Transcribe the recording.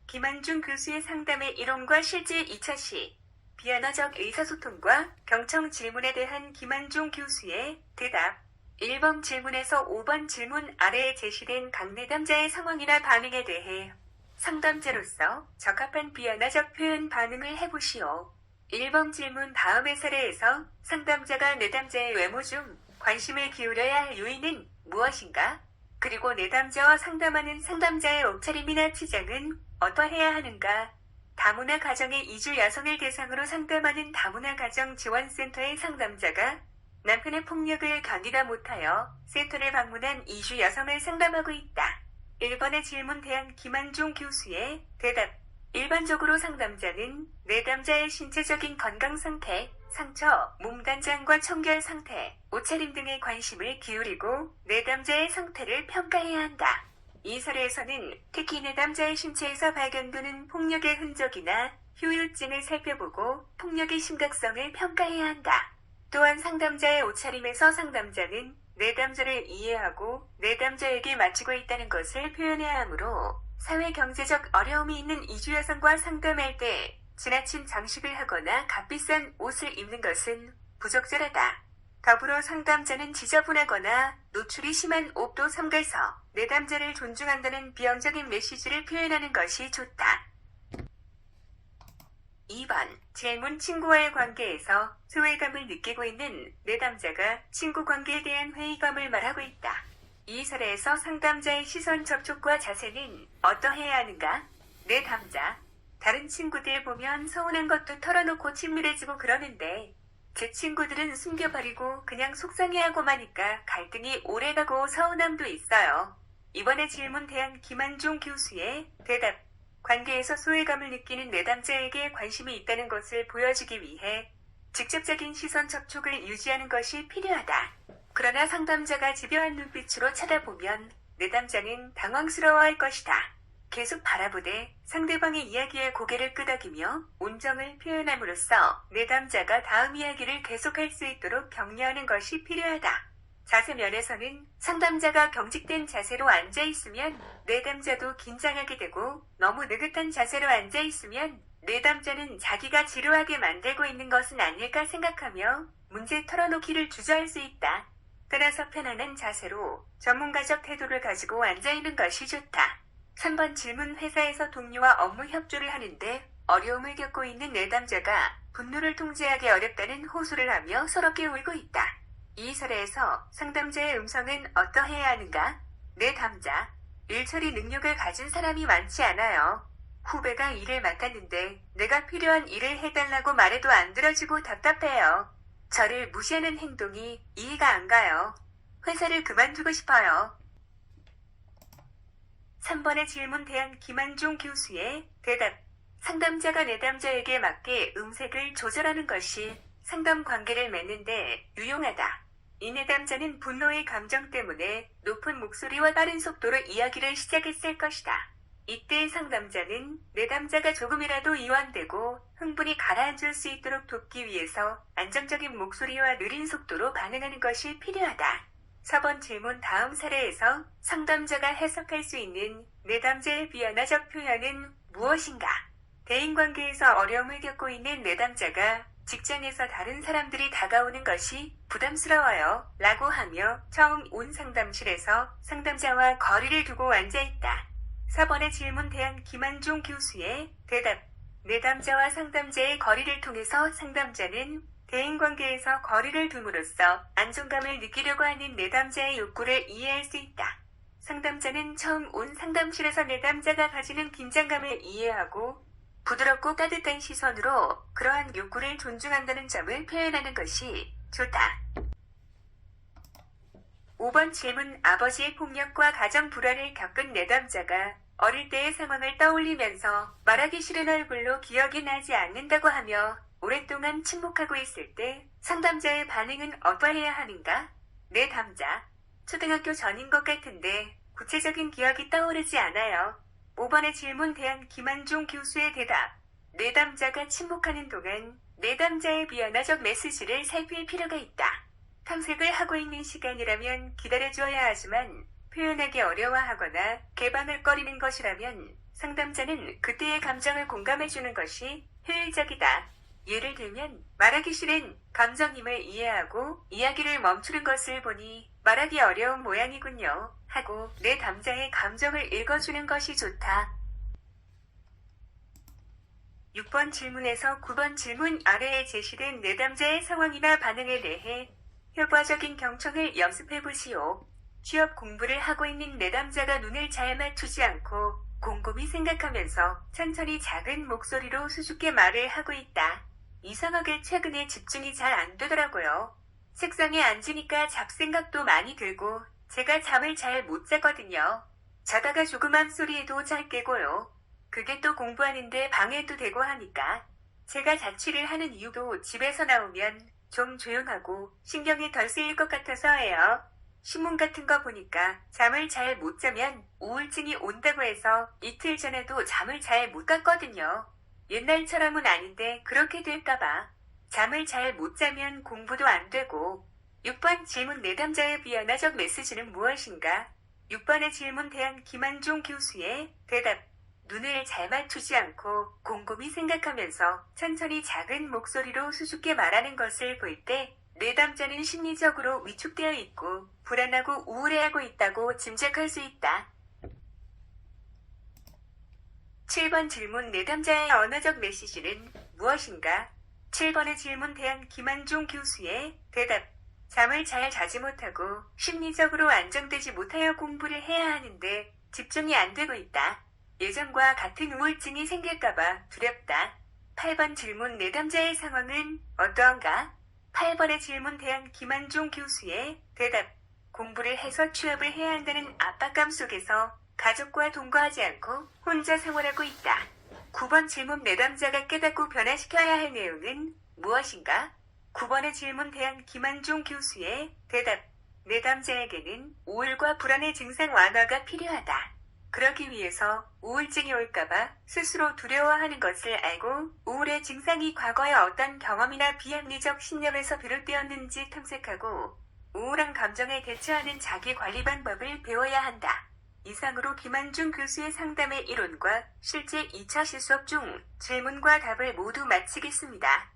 김한중 교수의 상담의 이론과 실제 2차 시 비언어적 의사소통과 경청 질문에 대한 김한중 교수의 대답. 1번 질문에서 5번 질문 아래에 제시된 각 내담자의 상황이나 반응에 대해 상담자로서 적합한 비언어적 표현 반응을 해보시오. 1번 질문 다음의 사례에서 상담자가 내담자의 외모 중 관심을 기울여야 할 요인은 무엇인가? 그리고 내담자와 상담하는 상담자의 옷차림이나 치장은 어떠해야 하는가? 다문화 가정의 이주 여성을 대상으로 상담하는 다문화 가정 지원센터의 상담자가 남편의 폭력을 견디다 못하여 센터를 방문한 이주 여성을 상담하고 있다. 1번의 질문 대한 김한중 교수의 대답. 일반적으로 상담자는 내담자의 신체적인 건강 상태, 상처, 몸 단장과 청결 상태, 옷차림 등에 관심을 기울이고 내담자의 상태를 평가해야 한다. 이 사례에서는 특히 내담자의 신체에서 발견되는 폭력의 흔적이나 후유증을 살펴보고 폭력의 심각성을 평가해야 한다. 또한 상담자의 옷차림에서 상담자는 내담자를 이해하고 내담자에게 맞추고 있다는 것을 표현해야 하므로 사회경제적 어려움이 있는 이주 여성과 상담할 때 지나친 장식을 하거나 값비싼 옷을 입는 것은 부적절하다. 더불어 상담자는 지저분하거나 노출이 심한 옷도 삼가서 내담자를 존중한다는 비형적인 메시지를 표현하는 것이 좋다. 2번 질문. 친구와의 관계에서 소외감을 느끼고 있는 내담자가 친구 관계에 대한 회의감을 말하고 있다. 이 사례에서 상담자의 시선 접촉과 자세는 어떠해야 하는가? 내담자. 다른 친구들 보면 서운한 것도 털어놓고 친밀해지고 그러는데 제 친구들은 숨겨버리고 그냥 속상해하고만 하니까 갈등이 오래가고 서운함도 있어요. 이번에 질문 대한 김한중 교수의 대답. 관계에서 소외감을 느끼는 내담자에게 관심이 있다는 것을 보여주기 위해 직접적인 시선 접촉을 유지하는 것이 필요하다. 그러나 상담자가 집요한 눈빛으로 쳐다보면 내담자는 당황스러워할 것이다. 계속 바라보되 상대방의 이야기에 고개를 끄덕이며 온정을 표현함으로써 내담자가 다음 이야기를 계속할 수 있도록 격려하는 것이 필요하다. 자세 면에서는 상담자가 경직된 자세로 앉아있으면 내담자도 긴장하게 되고 너무 느긋한 자세로 앉아있으면 내담자는 자기가 지루하게 만들고 있는 것은 아닐까 생각하며 문제 털어놓기를 주저할 수 있다. 따라서 편안한 자세로 전문가적 태도를 가지고 앉아있는 것이 좋다. 3번 질문. 회사에서 동료와 업무 협조를 하는데 어려움을 겪고 있는 내담자가 분노를 통제하기 어렵다는 호소를 하며 서럽게 울고 있다. 이 사례에서 상담자의 음성은 어떠해야 하는가? 내담자. 일 처리 능력을 가진 사람이 많지 않아요. 후배가 일을 맡았는데 내가 필요한 일을 해달라고 말해도 안 들어주고 답답해요. 저를 무시하는 행동이 이해가 안 가요. 회사를 그만두고 싶어요. 3번의 질문 대한 김한중 교수의 대답. 상담자가 내담자에게 맞게 음색을 조절하는 것이 상담 관계를 맺는데 유용하다. 이 내담자는 분노의 감정 때문에 높은 목소리와 빠른 속도로 이야기를 시작했을 것이다. 이때 상담자는 내담자가 조금이라도 이완되고 흥분이 가라앉을 수 있도록 돕기 위해서 안정적인 목소리와 느린 속도로 반응하는 것이 필요하다. 4번 질문. 다음 사례에서 상담자가 해석할 수 있는 내담자의 비언어적 표현은 무엇인가? 대인관계에서 어려움을 겪고 있는 내담자가 직장에서 다른 사람들이 다가오는 것이 부담스러워요 라고 하며 처음 온 상담실에서 상담자와 거리를 두고 앉아있다. 4번의 질문 대한 김한중 교수의 대답. 내담자와 상담자의 거리를 통해서 상담자는 대인관계에서 거리를 둠으로써 안정감을 느끼려고 하는 내담자의 욕구를 이해할 수 있다. 상담자는 처음 온 상담실에서 내담자가 가지는 긴장감을 이해하고 부드럽고 따뜻한 시선으로 그러한 욕구를 존중한다는 점을 표현하는 것이 좋다. 5번 질문. 아버지의 폭력과 가정 불화를 겪은 내담자가 어릴 때의 상황을 떠올리면서 말하기 싫은 얼굴로 기억이 나지 않는다고 하며 오랫동안 침묵하고 있을 때 상담자의 반응은 어떠해야 하는가? 내담자. 초등학교 전인 것 같은데 구체적인 기억이 떠오르지 않아요. 5번의 질문 대한 김한중 교수의 대답. 내담자가 침묵하는 동안 내담자의 비언어적 메시지를 살필 필요가 있다. 탐색을 하고 있는 시간이라면 기다려줘야 하지만 표현하기 어려워하거나 개방을 꺼리는 것이라면 상담자는 그때의 감정을 공감해주는 것이 효율적이다. 예를 들면 말하기 싫은 감정임을 이해하고 이야기를 멈추는 것을 보니 말하기 어려운 모양이군요 하고 내 담자의 감정을 읽어주는 것이 좋다. 6번 질문에서 9번 질문 아래에 제시된 내담자의 상황이나 반응에 대해 효과적인 경청을 연습해보시오. 취업 공부를 하고 있는 내담자가 눈을 잘 맞추지 않고 곰곰이 생각하면서 천천히 작은 목소리로 수줍게 말을 하고 있다. 이상하게 최근에 집중이 잘 안 되더라고요. 책상에 앉으니까 잡생각도 많이 들고 제가 잠을 잘 못 자거든요. 자다가 조그만 소리에도 잘 깨고요. 그게 또 공부하는데 방해도 되고 하니까 제가 자취를 하는 이유도 집에서 나오면 좀 조용하고 신경이 덜 쓰일 것 같아서예요. 신문 같은 거 보니까 잠을 잘 못 자면 우울증이 온다고 해서 이틀 전에도 잠을 잘 못 잤거든요. 옛날처럼은 아닌데 그렇게 될까봐. 잠을 잘 못 자면 공부도 안 되고. 6번 질문 내담자의 비언어적 메시지는 무엇인가? 6번의 질문 대한 김한종 교수의 대답. 눈을 잘 맞추지 않고 곰곰이 생각하면서 천천히 작은 목소리로 수줍게 말하는 것을 볼 때 내담자는 심리적으로 위축되어 있고 불안하고 우울해하고 있다고 짐작할 수 있다. 7번 질문 내담자의 언어적 메시지는 무엇인가? 7번의 질문 대한 김한종 교수의 대답. 잠을 잘 자지 못하고 심리적으로 안정되지 못하여 공부를 해야 하는데 집중이 안 되고 있다. 예전과 같은 우울증이 생길까봐 두렵다. 8번 질문 내담자의 상황은 어떠한가? 8번의 질문 대한 김한종 교수의 대답. 공부를 해서 취업을 해야 한다는 압박감 속에서 가족과 동거하지 않고 혼자 생활하고 있다. 9번 질문 내담자가 깨닫고 변화시켜야 할 내용은 무엇인가? 9번의 질문 대한 김한종 교수의 대답. 내담자에게는 우울과 불안의 증상 완화가 필요하다. 그러기 위해서 우울증이 올까봐 스스로 두려워하는 것을 알고 우울의 증상이 과거의 어떤 경험이나 비합리적 신념에서 비롯되었는지 탐색하고 우울한 감정에 대처하는 자기 관리 방법을 배워야 한다. 이상으로 김한중 교수의 상담의 이론과 실제 2차 실수업 중 질문과 답을 모두 마치겠습니다.